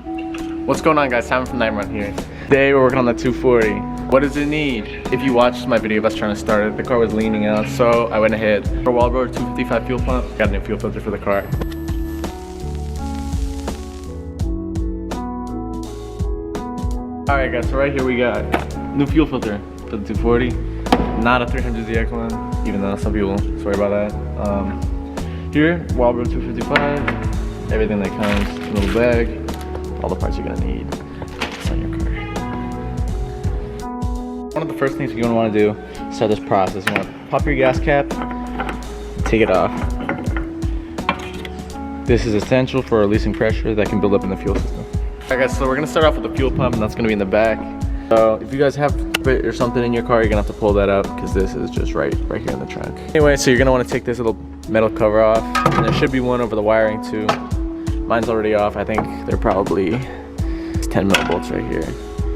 What's going on, guys? Simon from Nightrun here. Today we're working on the 240. What does it need? If you watched my video of us trying to start it, the car was leaning out, so I went ahead for Walboro 255 fuel pump. Got a new fuel filter for the car. Alright guys, so right here we got new fuel filter for the 240. Not a 300ZX one, even though some people swear about that. Here, Walboro 255. Everything that comes in a little bag. All the parts you're gonna need. It's on your car. One of the first things you're gonna want to do to start this process, you want to pop your gas cap, take it off. This is essential for releasing pressure that can build up in the fuel system. Alright guys, so we're gonna start off with the fuel pump, and that's gonna be in the back. So if you guys have it or something in your car, you're gonna have to pull that out because this is just right here in the trunk. Anyway, so you're gonna want to take this little metal cover off, and there should be one over the wiring too. Mine's already off. I think they're probably 10 millivolts right here.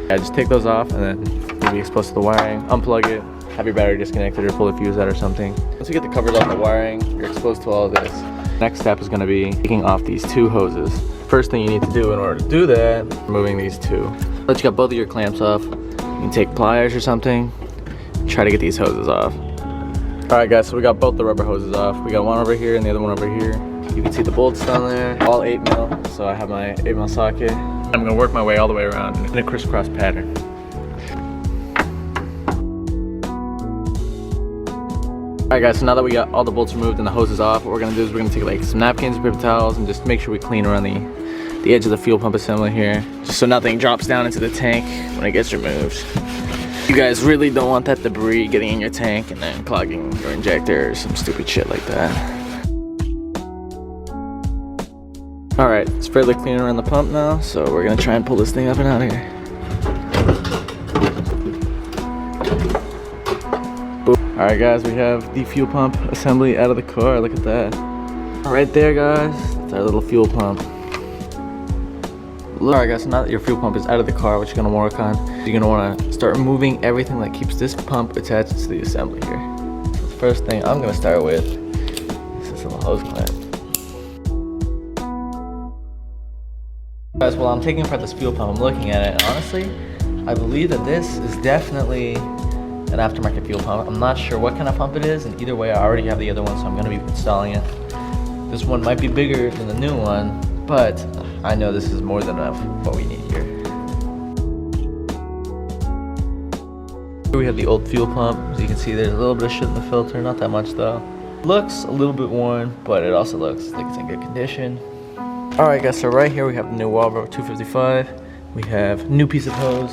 Yeah, just take those off and then you'll be exposed to the wiring. Unplug it, have your battery disconnected or pull the fuse out or something. Once you get the covers off the wiring, you're exposed to all of this. Next step is going to be taking off these two hoses. First thing you need to do in order to do that, removing these two. Once you got both of your clamps off, you can take pliers or something, try to get these hoses off. Alright guys, so we got both the rubber hoses off. We got one over here and the other one over here. You can see the bolts down there, all 8 mil. So I have my 8 mil socket. I'm gonna work my way all the way around in a crisscross pattern. Alright guys, so now that we got all the bolts removed and the hoses off, what we're gonna do is we're gonna take like some napkins, paper towels, and just make sure we clean around the edge of the fuel pump assembly here, just so nothing drops down into the tank when it gets removed. You guys really don't want that debris getting in your tank and then clogging your injector or some stupid shit like that. Alright, it's fairly clean around the pump now, so we're gonna try and pull this thing up and out of here. Alright guys, we have the fuel pump assembly out of the car. Look at that. Right there guys, that's our little fuel pump. Alright guys, so now that your fuel pump is out of the car, what you're gonna work on, you're gonna wanna start removing everything that keeps this pump attached to the assembly here. So the first thing I'm gonna start with is this little hose clamp. Guys, while I'm taking apart this fuel pump, I'm looking at it, and honestly, I believe that this is definitely an aftermarket fuel pump. I'm not sure what kind of pump it is, and either way, I already have the other one, so I'm gonna be installing it. This one might be bigger than the new one, but I know this is more than enough what we need here. Here we have the old fuel pump. As you can see, there's a little bit of shit in the filter, not that much though. Looks a little bit worn, but it also looks like it's in good condition. Alright guys, so right here we have the new Walboro 255. We have new piece of hose,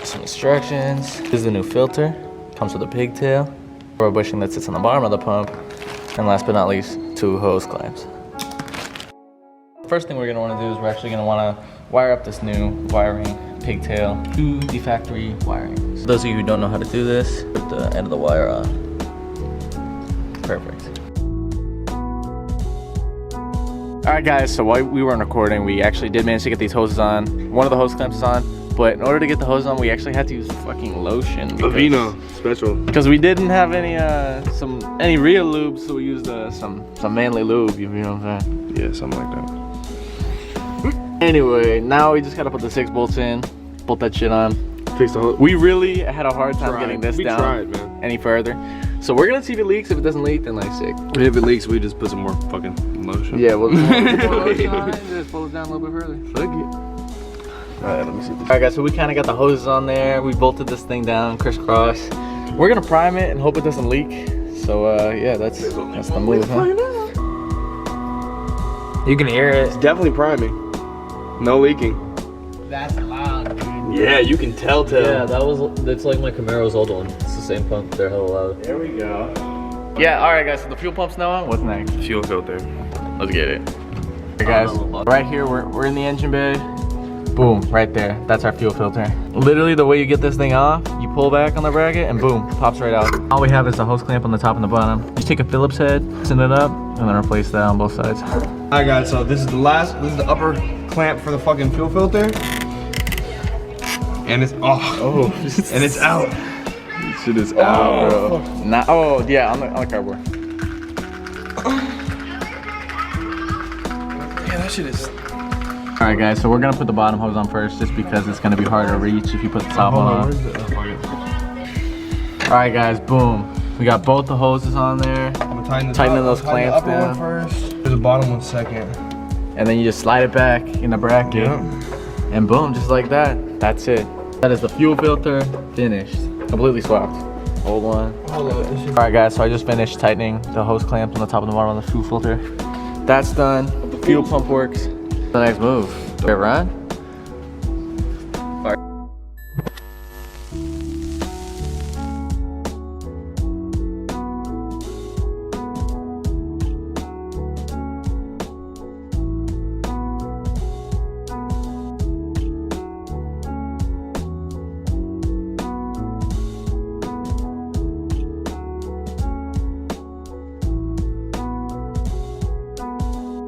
some instructions. This is the new filter. Comes with a pigtail, rubber bushing that sits on the bottom of the pump, and last but not least, 2 hose clamps. First thing we're going to want to do is we're actually going to want to wire up this new wiring pigtail to the factory wiring. So those of you who don't know how to do this, put the end of the wire on. Perfect. Alright guys, so while we weren't recording, we actually did manage to get these hoses on. One of the hose clamps is on, but in order to get the hose on, we actually had to use fucking lotion. Avena special. Because we didn't have any real lube, so we used some manly lube, you know what I'm saying? Yeah, something like that. Anyway, now we just gotta put the 6 bolts in, bolt that shit on. Fix the hose. We really had a hard time getting this down any further. So we're gonna see if it leaks. If it doesn't leak, then like sick. If it leaks, we just put some more fucking lotion. Yeah, we'll put more lotion on it and just pull it down a little bit further. Fuck it. Alright, let me see this. Alright guys, so we kinda got the hoses on there. We bolted this thing down, crisscross. We're gonna prime it and hope it doesn't leak. So yeah, that's the move, huh? You can hear it. It's definitely priming. No leaking. That's loud, dude. Yeah, you can tell. Yeah, that's like my Camaro's old one. It's the same pump, they're hella loud. There we go. Yeah, alright guys, so the fuel pump's now on. What's next? Fuel filter. Let's get it. Hey guys, right here, we're in the engine bay. Boom, right there. That's our fuel filter. Literally the way you get this thing off, you pull back on the bracket and boom, pops right out. All we have is a hose clamp on the top and the bottom. Just take a Phillips head, send it up, and then replace that on both sides. Alright guys, so this is the upper clamp for the fucking fuel filter. And it's and it's out. This shit is out, bro. Yeah, on the cardboard. Yeah, that shit is All right, guys, so we're gonna put the bottom hose on first just because it's gonna be harder to reach if you put the top one on. All right, guys, boom. We got both the hoses on there. Tightening those clamps down. First. Do the bottom one second. And then you just slide it back in the bracket. Yeah. And boom, just like that. That's it. That is the fuel filter finished. Completely swapped. Old one. Alright guys, so I just finished tightening the hose clamps on the top and the bottom on the fuel filter. That's done. The fuel pump works. The next move. Do it run?